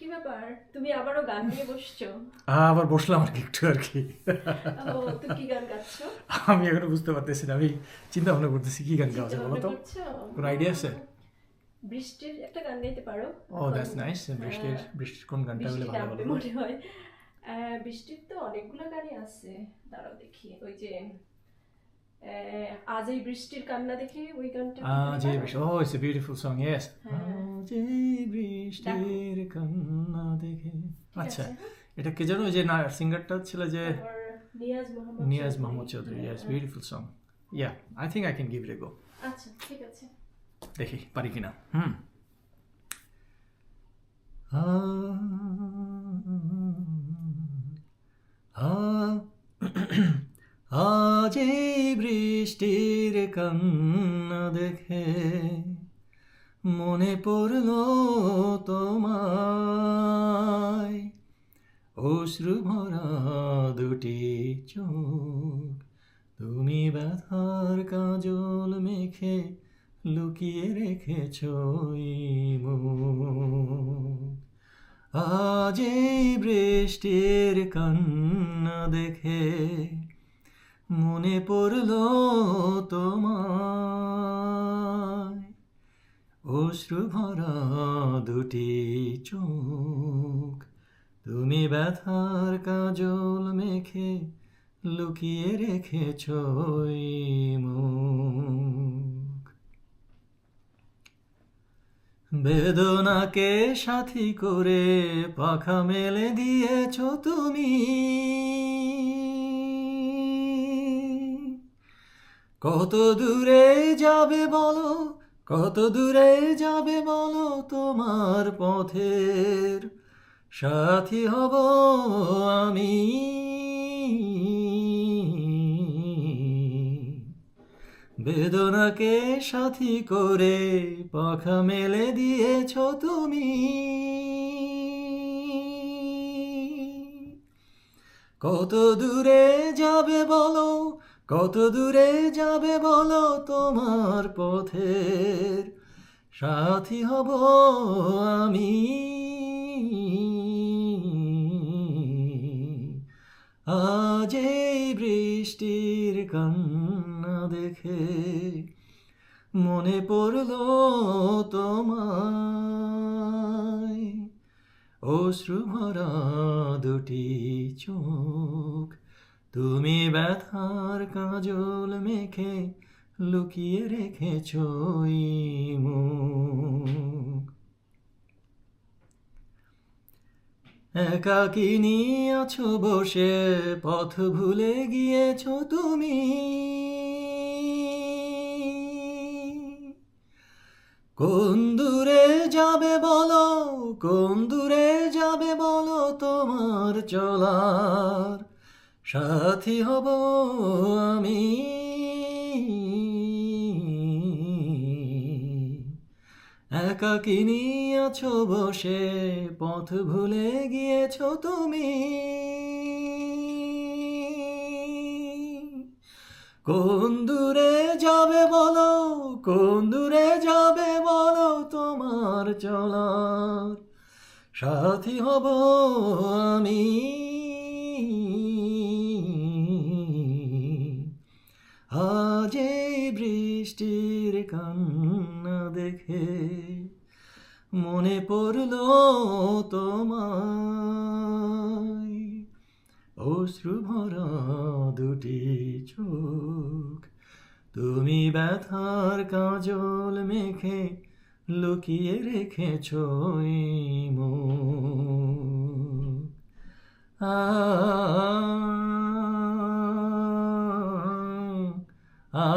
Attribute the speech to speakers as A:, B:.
A: কি ব্যাপার, তুমি আবারও গান নিয়ে বসছো?
B: আবার বসলাম আর কি একটু আর কি।
A: ও, তুমি কি গান গাচ্ছো?
B: আমি এখনো বুঝতে পারতেছি না, আমি চিন্তা ভাবনা করতেছি কি গান গাওয়া
A: চিন্তা
B: যায় বলো
A: ভাবনা
B: তো,
A: করছো?
B: কোনো আইডিয়া আছে?
A: বৃষ্টির একটা গান গাইতে পারো
B: ও
A: এখন।
B: That's nice. বৃষ্টির বৃষ্টির কোন গানটা হলে
A: বৃষ্টি
B: ভালো
A: নামবে
B: বলো?
A: মনে হয়। বৃষ্টির তো অনেকগুলো গানই আছে, দাঁড়াও দেখি। ওই যে আজ এই বৃষ্টির কান্না দেখে, ওই গানটা কি তুমি
B: আজ এই
A: পারো?
B: বৃষ্টি, ও it's a beautiful song, yes.
A: হ্যাঁ,
B: আজ এই বৃষ্টির কান্না দেখে।
A: ঠিক
B: আচ্ছা,
A: আছে।
B: এটা কে জানো, ওই যে না সিঙ্গারটা ছিল যে
A: তারপর নিয়াজ মোহাম্মদ
B: নিয়াজ
A: চৌধুরী।
B: মাহমুদ চৌধুরী, ইয়েস,
A: হ্যাঁ,
B: beautiful song. Yeah, I think I can give it a go.
A: আচ্ছা ঠিক আছে।
B: দেখি পারি কিনা। আজ এই বৃষ্টির কান্না দেখে মনে পড়ল তোমায়, অশ্রু ভরা দুটি চোখ, তুমি ব্যথার কাজল মেখে লুকিয়ে রেখেছ এই মুখ। আজ এই বৃষ্টির কান্না দেখে মনে পড়ল তোমায়, অশ্রু ভরা দুটি চোখ, তুমি ব্যথার কাজল মেখে লুকিয়ে রেখেছ এই মুখ। বেদনাকে সাথী করে পাখা মেলে দিয়েছ তুমি, কত দূরে যাবে বলো, কত দূরে যাবে বলো, তোমার পথের সাথী হব আমি। বেদনাকে সাথী করে পাখা মেলে দিয়েছ তুমি, কত দূরে যাবে বলো, কত দূরে যাবে বলো, তোমার পথের সাথী হব আমি। আজ এই বৃষ্টির কান্না দেখে মনে পড়ল তোমায়, অশ্রু ভরা দুটি চোখ, তুমি ব্যথার কাজল মেখে লুকিয়ে রেখেছ এই মুখ। একাকিনী আছো বসে, পথ ভুলে গিয়েছ তুমি, কোন দূরে যাবে বলো, কোন দূরে যাবে বলো, তোমার চলার সাথী হব আমি। একাকিনী আছো বসে, পথ ভুলে গিয়েছ তুমি, কোন দূরে যাবে বলো, কোন দূরে যাবে বলো, তোমার চলার সাথী হব আমি। আজ এই বৃষ্টির কান্না দেখে মনে পড়ল তোমায়, অশ্রু ভরা দুটি চোখ, তুমি ব্যথার কাজল মেখে লুকিয়ে রেখেছ এই মুখ। আ আ